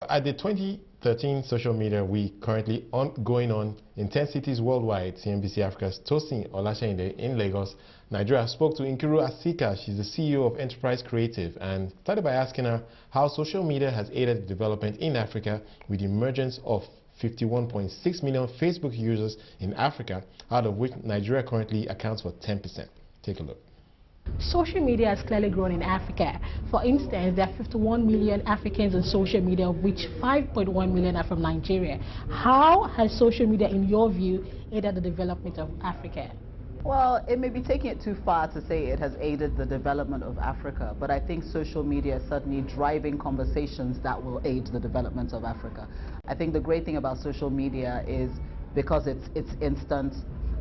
At the 2013 Social Media Week currently going on in 10 cities worldwide, CNBC Africa's Tosin Olaseyinde in Lagos, Nigeria, spoke to Nkiru Asika. She's the CEO of Enterprise Creative, and started by asking her how social media has aided the development in Africa with the emergence of 51.6 million Facebook users in Africa, out of which Nigeria currently accounts for 10%. Take a look. Social media has clearly grown in Africa. For instance, there are 51 million Africans on social media, of which 5.1 million are from Nigeria. How has social media, in your view, aided the development of Africa? Well, it may be taking it too far to say it has aided the development of Africa, but I think social media is certainly driving conversations that will aid the development of Africa. I think the great thing about social media is because it's instant,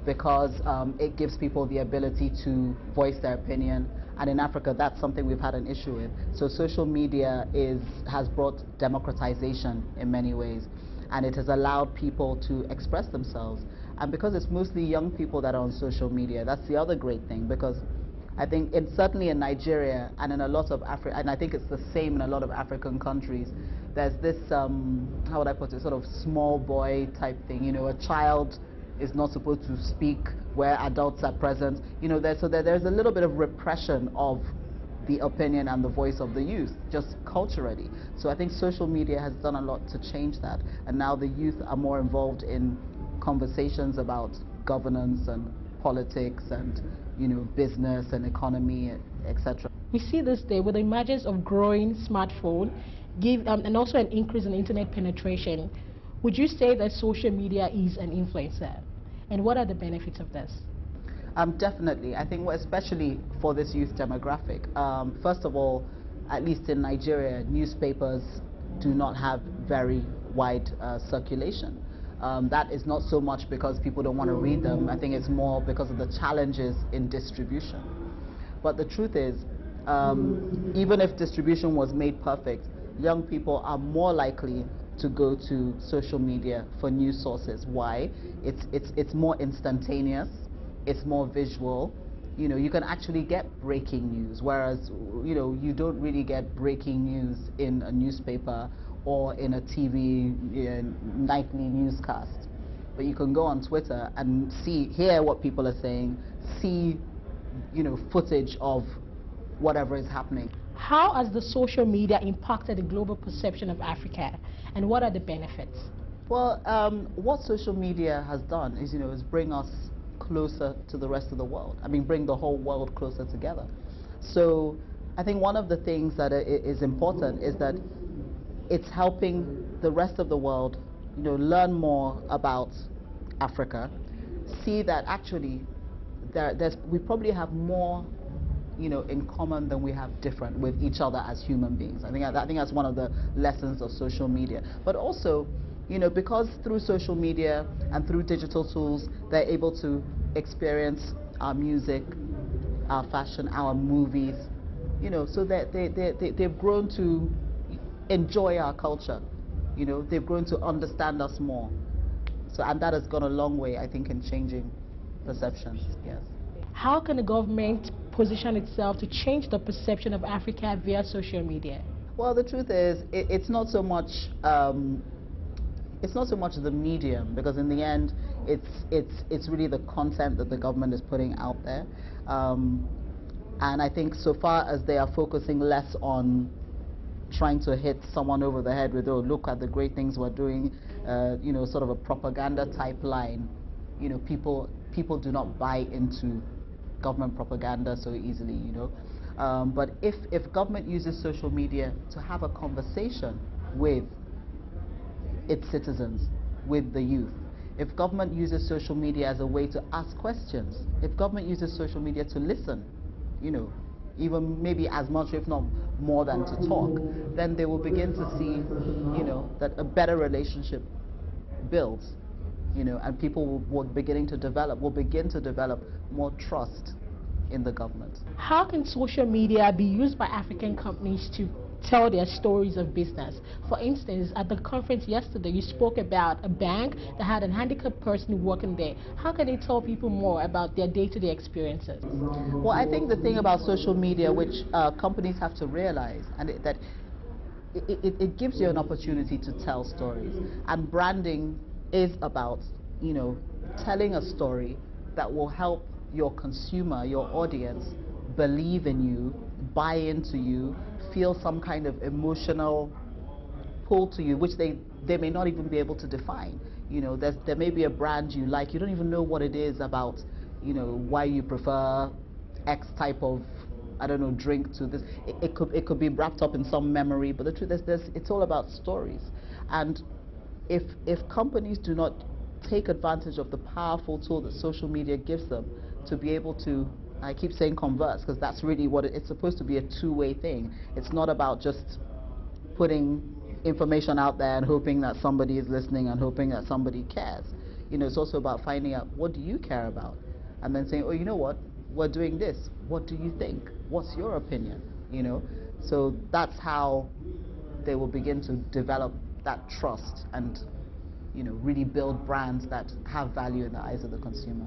because it gives people the ability to voice their opinion, and in Africa that's something we've had an issue with. So social media has brought democratization in many ways, and it has allowed people to express themselves. And because it's mostly young people that are on social media, that's the other great thing, because I think certainly in Nigeria and in a lot of Africa, and I think it's the same in a lot of African countries, there's this, how would I put it, sort of small boy type thing. You know, a child is not supposed to speak where adults are present. You know, there's a little bit of repression of the opinion and the voice of the youth, just culturally. So I think social media has done a lot to change that, and now the youth are more involved in conversations about governance and politics and, you know, business and economy, etc. We see this day with the emergence of growing smartphone and also an increase in internet penetration. Would you say that social media is an influencer? And what are the benefits of this? Definitely. I think especially for this youth demographic. First of all, at least in Nigeria, newspapers do not have very wide circulation. That is not so much because people don't want to read them. I think it's more because of the challenges in distribution. But the truth is, even if distribution was made perfect, young people are more likely to go to social media for news sources. Why? It's more instantaneous, it's more visual. You know, you can actually get breaking news, whereas, you know, you don't really get breaking news in a newspaper or in a TV nightly newscast. But you can go on Twitter and hear what people are saying, see, you know, footage of whatever is happening. How has the social media impacted the global perception of Africa, and what are the benefits? Well, what social media has done is, you know, is bring us closer to the rest of the world. I mean, bring the whole world closer together. So I think one of the things that is important is that it's helping the rest of the world, you know, learn more about Africa, see that actually we probably have more, you know, in common than we have different with each other as human beings. I think that's one of the lessons of social media. But also, you know, because through social media and through digital tools, they're able to experience our music, our fashion, our movies, you know, so that they've grown to enjoy our culture. You know, they've grown to understand us more. So, and that has gone a long way, I think, in changing perceptions. Yes. How can the government position itself to change the perception of Africa via social media? Well, the truth is, it's not so much the medium, because in the end, it's really the content that the government is putting out there. And I think so far as they are focusing less on trying to hit someone over the head with, oh, look at the great things we're doing, you know, sort of a propaganda type line, you know, people do not buy into government propaganda so easily, you know. But if government uses social media to have a conversation with its citizens, with the youth, if government uses social media as a way to ask questions, if government uses social media to listen, you know, even maybe as much if not more than to talk, then they will begin to see, you know, that a better relationship builds, you know, and people will begin to develop more trust in the government. How can social media be used by African companies to tell their stories of business? For instance, at the conference yesterday, you spoke about a bank that had a handicapped person working there. How can they tell people more about their day-to-day experiences? Well, I think the thing about social media, which companies have to realize, and that it gives you an opportunity to tell stories. And branding is about, you know, telling a story that will help your consumer, your audience, believe in you, buy into you, feel some kind of emotional pull to you, which they may not even be able to define. You know, there may be a brand you like, you don't even know what it is about, you know, why you prefer X type of, I don't know, drink to this. It could be wrapped up in some memory, but the truth is, it's all about stories. And if companies do not take advantage of the powerful tool that social media gives them to be able to, I keep saying converse, because that's really what it's supposed to be, a two-way thing. It's not about just putting information out there and hoping that somebody is listening and hoping that somebody cares. You know, it's also about finding out, what do you care about? And then saying, oh, you know what, we're doing this. What do you think? What's your opinion? You know, so that's how they will begin to develop that trust and, you know, really build brands that have value in the eyes of the consumer.